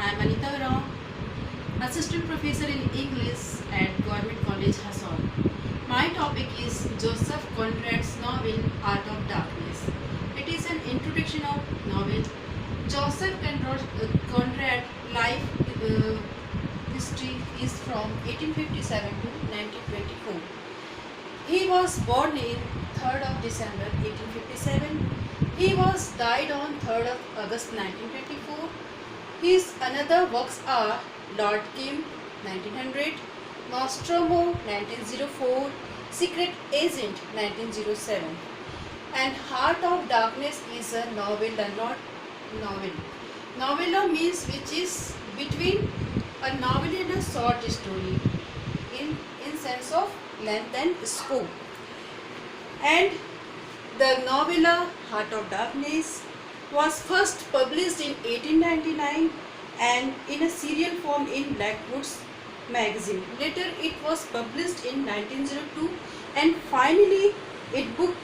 I am Anita Rao, Assistant Professor in English at Government College, Hassan. My topic is Joseph Conrad's novel Art of Darkness. It is an introduction of novel. Joseph Conrad life history is from 1857 to 1924. He was born in 3rd of December 1857. He was died on 3rd of August 1924. His another works are Lord Kim 1900, Nostromo 1904, Secret Agent 1907, and Heart of Darkness is a novella, not novel. Novella means which is between a novel and a short story in sense of length and scope. And the novella Heart of Darkness was first published in 1899 and in a serial form in Blackwoods magazine. Later it was published in 1902 and finally it book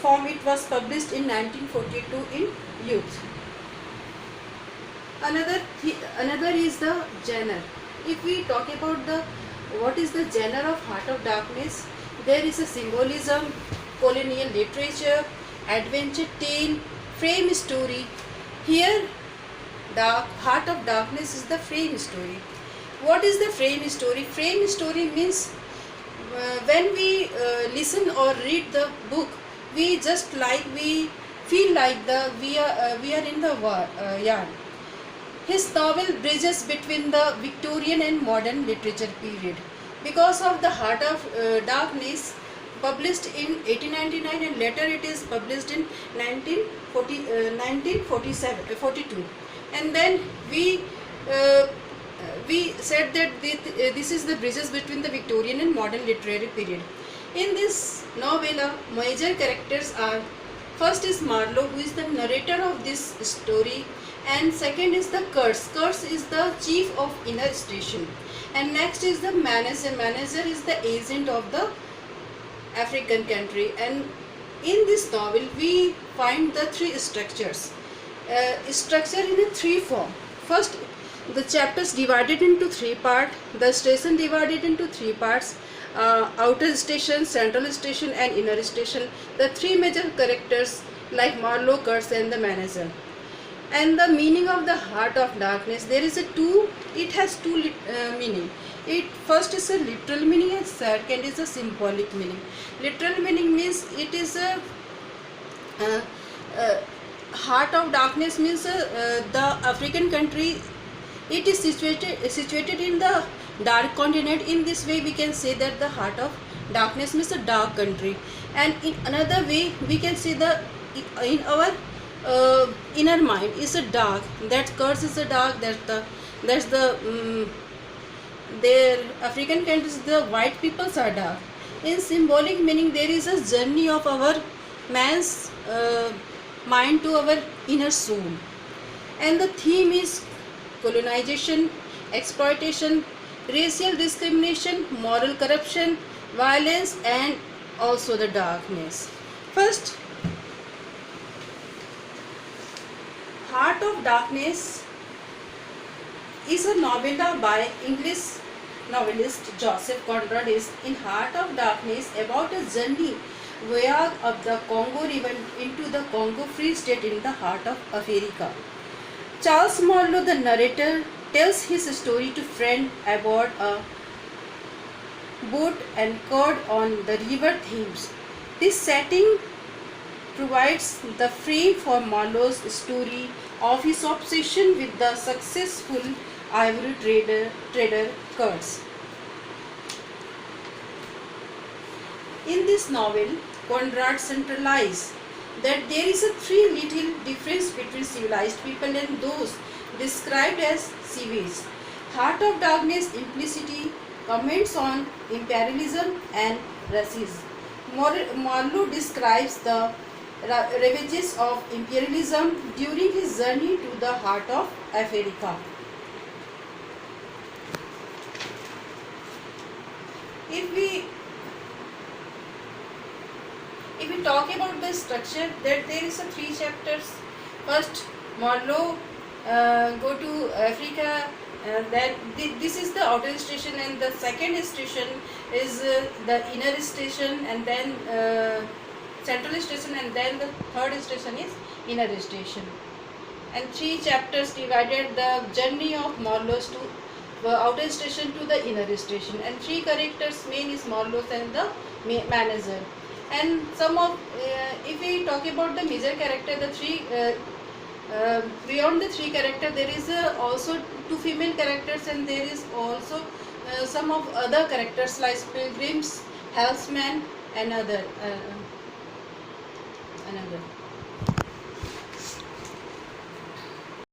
form it was published in 1942 in Youth. Another is the genre. If we talk about the what is the genre of Heart of Darkness, there is a symbolism, colonial literature, adventure tale, frame story. Here, Heart of Darkness is the frame story. What is the frame story? Frame story means when we listen or read the book, we feel like we are in the yard. His novel bridges between the Victorian and modern literature period. Because of the Heart of Darkness, published in 1899 and later it is published in 1942. And then we said that this is the bridges between the Victorian and modern literary period. In this novella, major characters are, first is Marlowe, who is the narrator of this story, and second is the Kurtz. Kurtz is the chief of inner station, and next is the manager. Manager is the agent of the African country. And in this novel we find the three structures. Structure in a three form. First, the chapters divided into three parts. The station divided into three parts. Outer station, central station and inner station. The three major characters like Marlowe, Kurtz and the manager. And the meaning of the Heart of Darkness, there is it has two meaning. It first is a literal meaning and second is a symbolic meaning. Literal meaning means it is a Heart of Darkness means the African country. It is situated in the dark continent. In this way we can say that the Heart of Darkness means a dark country. And in another way we can say in our inner mind is a dark. That Kurtz is a dark. That's the their African countries, the white peoples are dark. In symbolic meaning, there is a journey of our man's mind to our inner soul. And the theme is colonization, exploitation, racial discrimination, moral corruption, violence and also the darkness. First, Heart of Darkness is a novella by English novelist Joseph Conrad. Is in Heart of Darkness about a journey voyage of the Congo River into the Congo Free State in the heart of Africa. Charles Marlowe, the narrator, tells his story to friend aboard a boat anchored on the river Thames. This setting provides the frame for Marlowe's story of his obsession with the successful ivory trader Kurtz. In this novel, Conrad centralizes that there is a three little difference between civilized people and those described as savage. Heart of Darkness implicitly comments on imperialism and racism. Marlowe describes the ravages of imperialism during his journey to the heart of Africa. If we talk about the structure, that there is a three chapters. First, Marlowe go to Africa. This is the outer station, and the second station is the inner station, and then central station, and then the third station is inner station. And three chapters divided the journey of Morlos to the outer station to the inner station, and three characters main is Morlos and the manager. And some of if we talk about the major character, the three beyond the three character there is also two female characters, and there is also some of other characters like pilgrims, helpsmen, and another.